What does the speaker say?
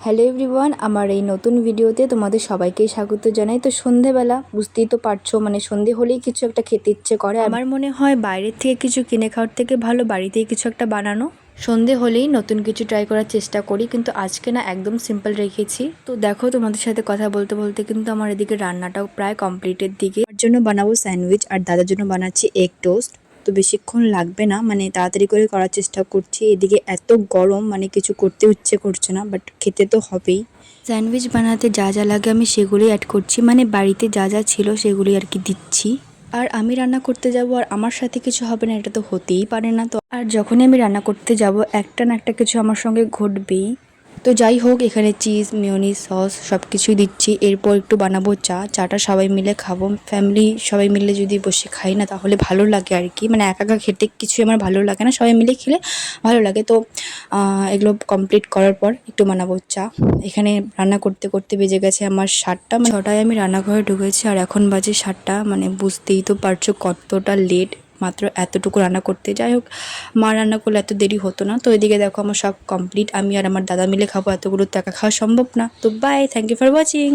Hello everyone, আমার এই নতুন ভিডিওতে তোমাদের সবাইকে স্বাগত জানাই। তো সন্ধেবেলা বুঝতেই তো পারছো, মানে সন্ধে হলেই কিছু একটা খেতে ইচ্ছে করে। আমার মনে হয় বাইরের থেকে কিছু কিনে খাওয়ার থেকে ভালো বাড়িতেই কিছু একটা বানানো। সন্ধে হলেই নতুন কিছু ট্রাই করার চেষ্টা করি, কিন্তু আজকে না একদম সিম্পল রেখেছি। তো দেখো, তোমাদের সাথে কথা বলতে বলতে কিন্তু আমার এদিকে রান্নাটাও প্রায় কমপ্লিটের দিকে। আমার জন্য বানাবো স্যান্ডউইচ আর দাদার জন্য বানাচ্ছি এগ টোস্ট। তো বেশিক্ষণ লাগবে না, মানে তাড়াতাড়ি করে করার চেষ্টা করছি। এদিকে এত গরম, মানে কিছু করতে ইচ্ছে করছে না, বাট খেতে তো হবেই। স্যান্ডউইচ বানাতে যা যা লাগে আমি সেগুলোই অ্যাড করছি, মানে বাড়িতে যা যা ছিল সেগুলোই আর কি দিচ্ছি। আর আমি রান্না করতে যাব আর আমার সাথে কিছু হবে না, এটা তো হতেই পারে না। তো আর যখনই আমি রান্না করতে যাব একটা না একটা কিছু আমার সঙ্গে ঘটবেই। তো যাই হোক, এখানে চিজ, মেয়োনিজ, সস সব কিছুই দিচ্ছি। এরপর একটু বানাবো চাটা সবাই মিলে খাবো। ফ্যামিলি সবাই মিলে যদি বসে খাই না তাহলে ভালো লাগে আর কি, মানে একা একা খেতে কিছুই আমার ভালো লাগে না, সবাই মিলে খেলে ভালো লাগে। তো এগুলো কমপ্লিট করার পর একটু বানাবো চা। এখানে রান্না করতে করতে বেজে গেছে আমার 7টা, 6টায় আমি রান্নাঘরে ঢুকেছি আর এখন বাজে 7টা। মানে বুঝতেই তো পারছো কতটা লেট মাত্র এতটুকু রান্না করতে। যাই হোক, মা রান্না করলে এত দেরি হতো না। তো এদিকে দেখো আমার সব কমপ্লিট, আমি আর আমার দাদা মিলে খাবো, এতগুলো টাকা খাওয়া সম্ভব না। তো bye, thank you for watching.